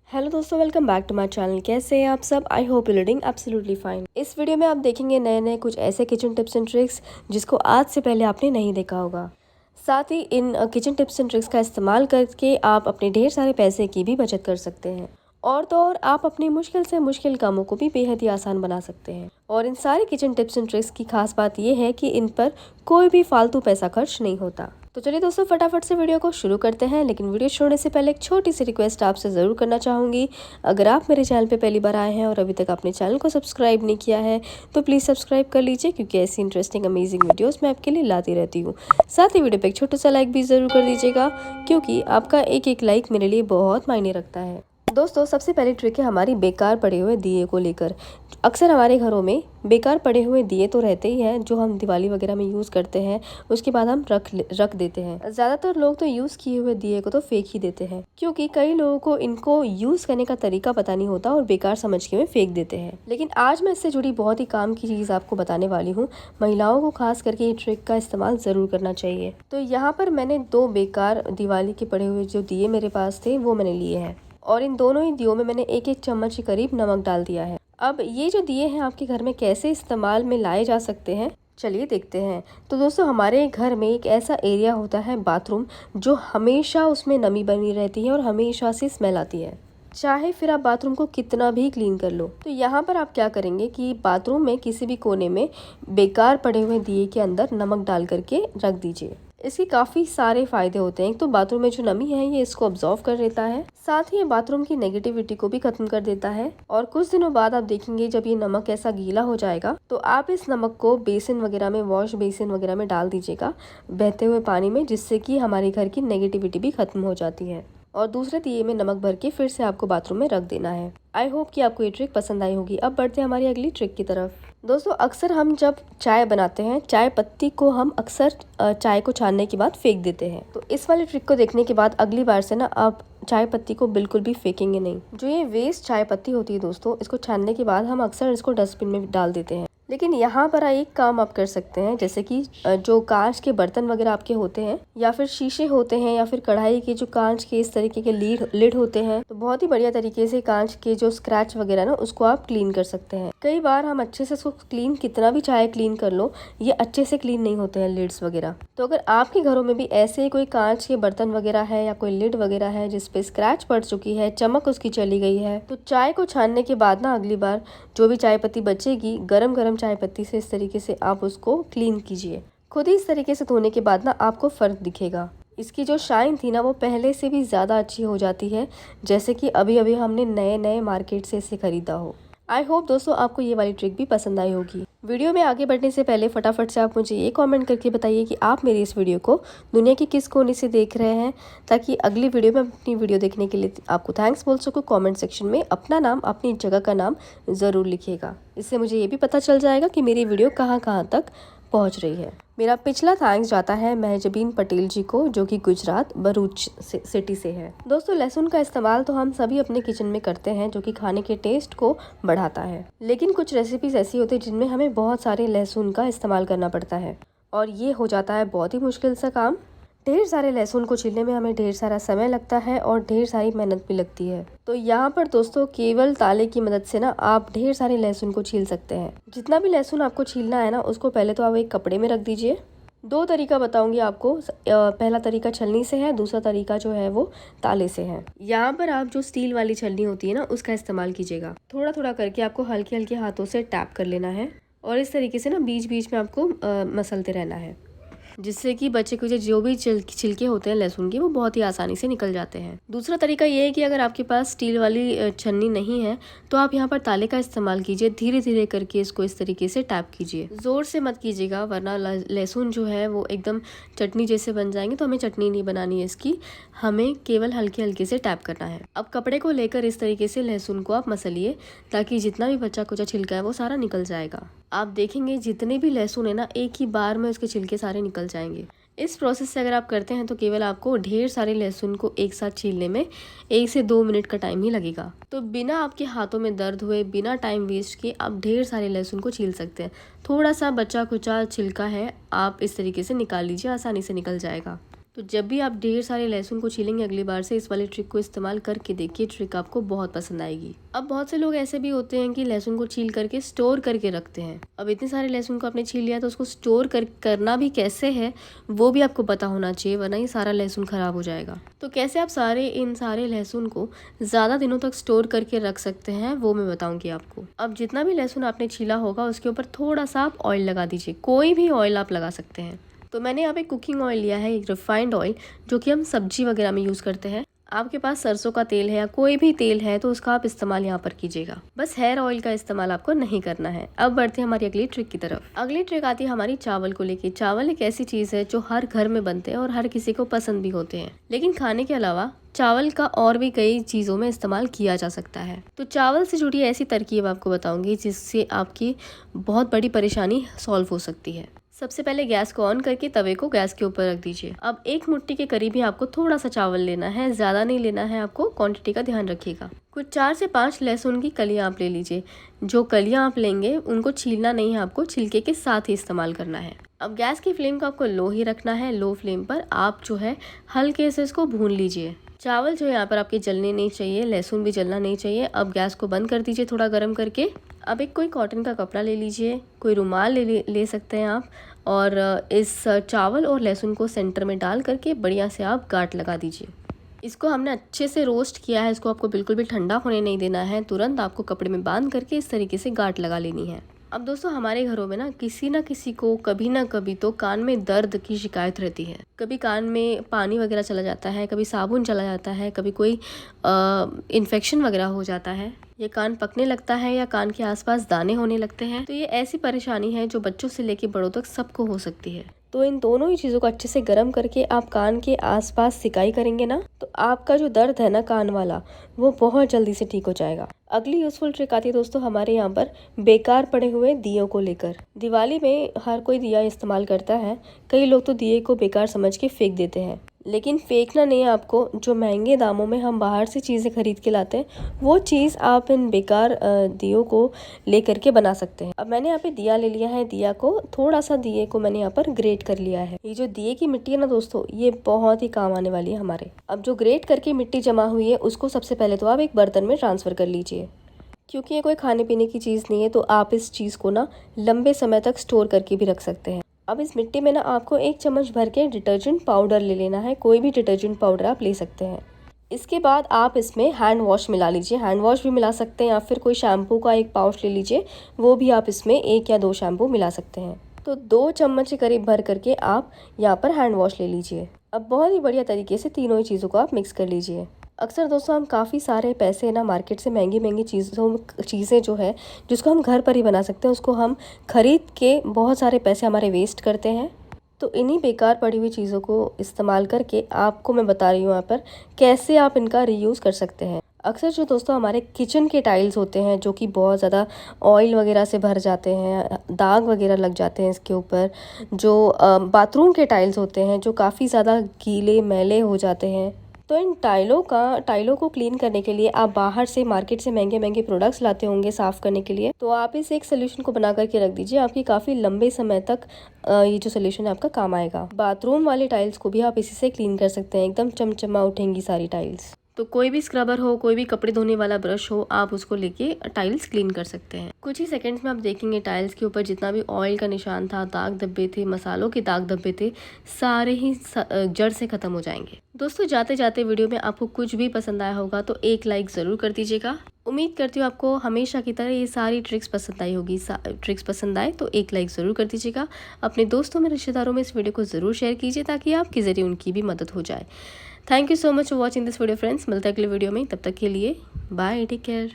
Hello दोस्तों, welcome back to my channel. कैसे हैं आप सब? I hope you reading absolutely fine. इस वीडियो में आप देखेंगे नए नए कुछ ऐसे किचन टिप्स एंड ट्रिक्स जिसको आज से पहले आपने नहीं देखा होगा। साथ ही in kitchen tips and tricks का इस्तेमाल करके आप अपने ढेर सारे पैसे की भी बचत कर सकते हैं। और तो और आप अपनी मुश्किल से मुश्किल कामों को भी बेहद ही आसान बना सकते हैं। और इन सारे किचन टिप्स एंड ट्रिक्स की खास बात यह है कि इन पर कोई भी फालतू पैसा खर्च नहीं होता। तो चलिए दोस्तों, फटाफट से वीडियो को शुरू करते हैं। लेकिन वीडियो छोड़ने से पहले एक छोटी सी रिक्वेस्ट आपसे ज़रूर करना चाहूँगी। अगर आप मेरे चैनल पे पहली बार आए हैं और अभी तक अपने चैनल को सब्सक्राइब नहीं किया है तो प्लीज़ सब्सक्राइब कर लीजिए, क्योंकि ऐसी इंटरेस्टिंग अमेजिंग वीडियोस मैं आपके लिए लाती रहती हूँ। साथ ही वीडियो पे एक छोटा सा लाइक भी ज़रूर कर दीजिएगा, क्योंकि आपका एक एक लाइक मेरे लिए बहुत मायने रखता है। दोस्तों, सबसे पहली ट्रिक है हमारी बेकार पड़े हुए दिए को लेकर। अक्सर हमारे घरों में बेकार पड़े हुए दिए तो रहते ही हैं, जो हम दिवाली वगैरह में यूज़ करते हैं, उसके बाद हम रख देते हैं। ज़्यादातर लोग तो यूज़ किए हुए दिए को तो फेंक ही देते हैं, क्योंकि कई लोगों को इनको यूज़ करने का तरीका पता नहीं होता और बेकार समझ के वे फेंक देते हैं। लेकिन आज मैं इससे जुड़ी बहुत ही काम की चीज़ आपको बताने वाली हूँ। महिलाओं को खास करके ये ट्रिक का इस्तेमाल ज़रूर करना चाहिए। तो यहाँ पर मैंने 2 बेकार दिवाली के पड़े हुए जो दिए मेरे पास थे वो मैंने लिए हैं, और इन दोनों ही दियों में मैंने एक एक चम्मच के करीब नमक डाल दिया है। अब ये जो दिए हैं आपके घर में कैसे इस्तेमाल में लाए जा सकते हैं, चलिए देखते हैं। तो दोस्तों, हमारे घर में एक ऐसा एरिया होता है बाथरूम, जो हमेशा उसमें नमी बनी रहती है और हमेशा से स्मेल आती है, चाहे फिर आप बाथरूम को कितना भी क्लीन कर लो। तो यहाँ पर आप क्या करेंगे कि बाथरूम में किसी भी कोने में बेकार पड़े हुए दिए के अंदर नमक डाल करके रख दीजिए। इसके काफ़ी सारे फायदे होते हैं। तो बाथरूम में जो नमी है ये इसको ऑब्जॉर्व कर लेता है, साथ ही ये बाथरूम की नेगेटिविटी को भी खत्म कर देता है। और कुछ दिनों बाद आप देखेंगे जब ये नमक ऐसा गीला हो जाएगा तो आप इस नमक को बेसिन वगैरह में, वॉश बेसिन वगैरह में डाल दीजिएगा बहते हुए पानी में, जिससे कि हमारे घर की नेगेटिविटी भी खत्म हो जाती है। और दूसरे दिए में नमक भर के फिर से आपको बाथरूम में रख देना है। आई होप कि आपको ये ट्रिक पसंद आई होगी। अब बढ़ते हैं हमारी अगली ट्रिक की तरफ। दोस्तों, अक्सर हम जब चाय बनाते हैं, चाय पत्ती को हम अक्सर चाय को छानने के बाद फेंक देते हैं। तो इस वाली ट्रिक को देखने के बाद अगली बार से ना आप चाय पत्ती को बिल्कुल भी फेंकेंगे नहीं। जो ये वेस्ट चाय पत्ती होती है दोस्तों, इसको छानने के बाद हम अक्सर इसको डस्टबिन में डाल देते हैं। लेकिन यहाँ पर एक काम आप कर सकते हैं, जैसे कि जो कांच के बर्तन वगैरह आपके होते हैं, या फिर शीशे होते हैं, या फिर कढ़ाई के जो कांच के इस तरीके के लिड होते हैं, तो बहुत ही बढ़िया तरीके से कांच के जो स्क्रैच वगैरह ना उसको आप क्लीन कर सकते हैं। कई बार हम अच्छे से इसको क्लीन, कितना भी चाहे क्लीन कर लो, ये अच्छे से क्लीन नहीं होते हैं लिड्स वगैरह। तो अगर आपके घरों में भी ऐसे कोई कांच के बर्तन वगैरह है या कोई लिड वगैरह है जिसपे स्क्रैच पड़ चुकी है, चमक उसकी चली गई है, तो चाय को छानने के बाद ना अगली बार जो भी चाय पत्ती बचेगी, गरम गरम चाय पत्ती से इस तरीके से आप उसको क्लीन कीजिए। खुद ही इस तरीके से धोने के बाद ना आपको फर्क दिखेगा। इसकी जो शाइन थी ना वो पहले से भी ज़्यादा अच्छी हो जाती है, जैसे कि अभी अभी हमने नए नए मार्केट से इसे खरीदा हो। आई होप दोस्तों आपको ये वाली ट्रिक भी पसंद आई होगी। वीडियो में आगे बढ़ने से पहले फटाफट से आप मुझे ये कमेंट करके बताइए कि आप मेरी इस वीडियो को दुनिया के किस कोने से देख रहे हैं, ताकि अगली वीडियो में अपनी वीडियो देखने के लिए आपको थैंक्स बोल सकूँ। कमेंट सेक्शन में अपना नाम, अपनी जगह का नाम ज़रूर लिखिएगा। इससे मुझे ये भी पता चल जाएगा कि मेरी वीडियो कहाँ कहाँ तक पहुँच रही है। मेरा पिछला थैंक्स जाता है महजबीन पटेल जी को, जो कि गुजरात भरूच सिटी से है। दोस्तों, लहसुन का इस्तेमाल तो हम सभी अपने किचन में करते हैं, जो कि खाने के टेस्ट को बढ़ाता है। लेकिन कुछ रेसिपीज ऐसी होती है जिनमें हमें बहुत सारे लहसुन का इस्तेमाल करना पड़ता है, और ये हो जाता है बहुत ही मुश्किल सा काम। ढेर सारे लहसुन को छीलने में हमें ढेर सारा समय लगता है और ढेर सारी मेहनत भी लगती है। तो यहाँ पर दोस्तों केवल ताले की मदद से ना आप ढेर सारे लहसुन को छील सकते हैं। जितना भी लहसुन आपको छीलना है ना, उसको पहले तो आप एक कपड़े में रख दीजिए। 2 तरीका बताऊंगी आपको। पहला तरीका छलनी से है, दूसरा तरीका जो है वो ताले से है। यहाँ पर आप जो स्टील वाली छलनी होती है ना, उसका इस्तेमाल कीजिएगा। थोड़ा थोड़ा करके आपको हल्के हल्के हाथों से टैप कर लेना है, और इस तरीके से ना बीच बीच में आपको मसलते रहना है, जिससे कि बचे कुछ जो भी छिलके होते हैं लहसुन के, वो बहुत ही आसानी से निकल जाते हैं। दूसरा तरीका ये है कि अगर आपके पास स्टील वाली छन्नी नहीं है तो आप यहाँ पर ताले का इस्तेमाल कीजिए। धीरे धीरे करके इसको इस तरीके से टैप कीजिए, जोर से मत कीजिएगा, वरना लहसुन जो है वो एकदम चटनी जैसे बन जाएंगे। तो हमें चटनी नहीं बनानी है इसकी, हमें केवल हल्के हल्के से टैप करना है। अब कपड़े को लेकर इस तरीके से लहसुन को आप मसलिए, ताकि जितना भी बचा कुचा छिलका है वो सारा निकल जाएगा। आप देखेंगे जितने भी लहसुन है ना, एक ही बार में उसके छिलके सारे निकल जाएंगे। इस प्रोसेस से अगर आप करते हैं तो केवल आपको ढेर सारे लहसुन को एक साथ छीलने में 1 से 2 मिनट का टाइम ही लगेगा। तो बिना आपके हाथों में दर्द हुए, बिना टाइम वेस्ट किए आप ढेर सारे लहसुन को छील सकते हैं। थोड़ा सा बचा कुचा छिलका है, आप इस तरीके से निकाल लीजिए, आसानी से निकल जाएगा। तो जब भी आप ढेर सारे लहसुन को छीलेंगे अगली बार से इस वाली ट्रिक को इस्तेमाल करके देखिए, ट्रिक आपको बहुत पसंद आएगी। अब बहुत से लोग ऐसे भी होते हैं कि लहसुन को छील करके स्टोर करके रखते हैं। अब इतने सारे लहसुन को आपने छील लिया तो उसको स्टोर करना भी कैसे है वो भी आपको पता होना चाहिए, वरना ये सारा लहसुन खराब हो जाएगा। तो कैसे आप इन सारे लहसुन को ज़्यादा दिनों तक स्टोर करके रख सकते हैं वो मैं बताऊंगी आपको। अब जितना भी लहसुन आपने छीला होगा उसके ऊपर थोड़ा सा आप ऑयल लगा दीजिए, कोई भी ऑयल आप लगा सकते हैं। तो मैंने यहाँ पे कुकिंग ऑयल लिया है, एक रिफाइंड ऑयल जो कि हम सब्जी वगैरह में यूज़ करते हैं। आपके पास सरसों का तेल है या कोई भी तेल है तो उसका आप इस्तेमाल यहाँ पर कीजिएगा, बस हेयर ऑयल का इस्तेमाल आपको नहीं करना है। अब बढ़ते हैं हमारी अगली ट्रिक की तरफ। अगली ट्रिक आती है हमारी चावल को लेके। चावल एक ऐसी चीज़ है जो हर घर में बनते हैं और हर किसी को पसंद भी होते हैं, लेकिन खाने के अलावा चावल का और भी कई चीज़ों में इस्तेमाल किया जा सकता है। तो चावल से जुड़ी ऐसी तरकीब आपको बताऊंगी जिससे आपकी बहुत बड़ी परेशानी सॉल्व हो सकती है। सबसे पहले गैस को ऑन करके तवे को गैस के ऊपर रख दीजिए। अब 1 मुट्ठी के करीब ही आपको थोड़ा सा चावल लेना है, ज़्यादा नहीं लेना है, आपको क्वांटिटी का ध्यान रखिएगा। कुछ 4 से 5 लहसुन की कलियां आप ले लीजिए। जो कलियां आप लेंगे उनको छीलना नहीं है, आपको छिलके के साथ ही इस्तेमाल करना है। अब गैस की फ्लेम को आपको लो ही रखना है। लो फ्लेम पर आप जो है हल्के से इसको भून लीजिए। चावल जो यहाँ पर आपके जलने नहीं चाहिए, लहसुन भी जलना नहीं चाहिए। अब गैस को बंद कर दीजिए थोड़ा गर्म करके। अब एक कोई कॉटन का कपड़ा ले लीजिए, कोई रुमाल ले सकते हैं आप, और इस चावल और लहसुन को सेंटर में डाल करके बढ़िया से आप गांठ लगा दीजिए। इसको हमने अच्छे से रोस्ट किया है, इसको आपको बिल्कुल भी ठंडा होने नहीं देना है। तुरंत आपको कपड़े में बांध करके इस तरीके से गांठ लगा लेनी है। अब दोस्तों हमारे घरों में ना किसी को कभी ना कभी तो कान में दर्द की शिकायत रहती है। कभी कान में पानी वगैरह चला जाता है, कभी साबुन चला जाता है, कभी कोई इन्फेक्शन वगैरह हो जाता है, ये कान पकने लगता है या कान के आसपास दाने होने लगते हैं। तो ये ऐसी परेशानी है जो बच्चों से लेकर बड़ों तक सबको हो सकती है। तो इन दोनों ही चीज़ों को अच्छे से गर्म करके आप कान के आसपास सिकाई करेंगे ना, तो आपका जो दर्द है ना कान वाला, वो बहुत जल्दी से ठीक हो जाएगा। अगली यूजफुल ट्रिक आती है दोस्तों हमारे यहाँ पर बेकार पड़े हुए दियों को लेकर। दिवाली में हर कोई दिया इस्तेमाल करता है, कई लोग तो दिए को बेकार समझ के फेंक देते हैं, लेकिन फेंकना नहीं है आपको। जो महंगे दामों में हम बाहर से चीज़ें खरीद के लाते हैं वो चीज़ आप इन बेकार दियों को लेकर के बना सकते हैं। अब मैंने यहाँ पे दिया ले लिया है, दिया को थोड़ा सा दिए को मैंने यहाँ पर ग्रेट कर लिया है। ये जो दिए की मिट्टी है ना दोस्तों, ये बहुत ही काम आने वाली है हमारे। अब जो ग्रेट करके मिट्टी जमा हुई है उसको सबसे पहले तो आप एक बर्तन में ट्रांसफर कर लीजिए। क्योंकि ये कोई खाने पीने की चीज़ नहीं है तो आप इस चीज़ को ना लंबे समय तक स्टोर करके भी रख सकते हैं। अब इस मिट्टी में ना आपको 1 चम्मच भर के डिटर्जेंट पाउडर ले लेना है, कोई भी डिटर्जेंट पाउडर आप ले सकते हैं। इसके बाद आप इसमें हैंड वॉश मिला लीजिए, हैंड वॉश भी मिला सकते हैं या फिर कोई शैम्पू का एक पाउच ले लीजिए, वो भी आप इसमें 1 या 2 शैम्पू मिला सकते हैं। तो 2 चम्मच के करीब भर करके आप यहाँ पर हैंड वॉश ले लीजिए। अब बहुत ही बढ़िया तरीके से तीनों ही चीज़ों को आप मिक्स कर लीजिए। अक्सर दोस्तों हम काफ़ी सारे पैसे ना मार्केट से महंगी चीज़ें जो है जिसको हम घर पर ही बना सकते हैं उसको हम खरीद के बहुत सारे पैसे हमारे वेस्ट करते हैं। तो इन्हीं बेकार पड़ी हुई चीज़ों को इस्तेमाल करके आपको मैं बता रही हूँ यहाँ पर कैसे आप इनका रीयूज़ कर सकते हैं। अक्सर जो दोस्तों हमारे किचन के टाइल्स होते हैं जो कि बहुत ज़्यादा ऑयल वगैरह से भर जाते हैं, दाग वगैरह लग जाते हैं इसके ऊपर, जो बाथरूम के टाइल्स होते हैं जो काफ़ी ज़्यादा गीले मैले हो जाते हैं, तो इन टाइलों को क्लीन करने के लिए आप बाहर से मार्केट से महंगे प्रोडक्ट्स लाते होंगे साफ़ करने के लिए। तो आप इस एक सोल्यूशन को बना करके रख दीजिए, आपकी काफ़ी लंबे समय तक ये जो सोल्यूशन है आपका काम आएगा। बाथरूम वाले टाइल्स को भी आप इसी से क्लीन कर सकते हैं, एकदम चमचमा उठेंगी सारी टाइल्स। तो कोई भी स्क्रबर हो, कोई भी कपड़े धोने वाला ब्रश हो, आप उसको लेके टाइल्स क्लीन कर सकते हैं। कुछ ही सेकंड्स में आप देखेंगे टाइल्स के ऊपर जितना भी ऑयल का निशान था, दाग धब्बे थे, मसालों के दाग धब्बे थे, सारे ही जड़ से खत्म हो जाएंगे। दोस्तों जाते जाते वीडियो में आपको कुछ भी पसंद आया होगा तो एक लाइक ज़रूर कर दीजिएगा। उम्मीद करती हूँ आपको हमेशा की तरह ये सारी ट्रिक्स पसंद आई होगी। ट्रिक्स पसंद आए तो एक लाइक ज़रूर कर दीजिएगा। अपने दोस्तों में, रिश्तेदारों में इस वीडियो को ज़रूर शेयर कीजिए ताकि आपके ज़रिए उनकी भी मदद हो जाए। Thank you so much for watching this video friends. मिलता है अगले वीडियो में, तब तक के लिए बाय, टेक केयर।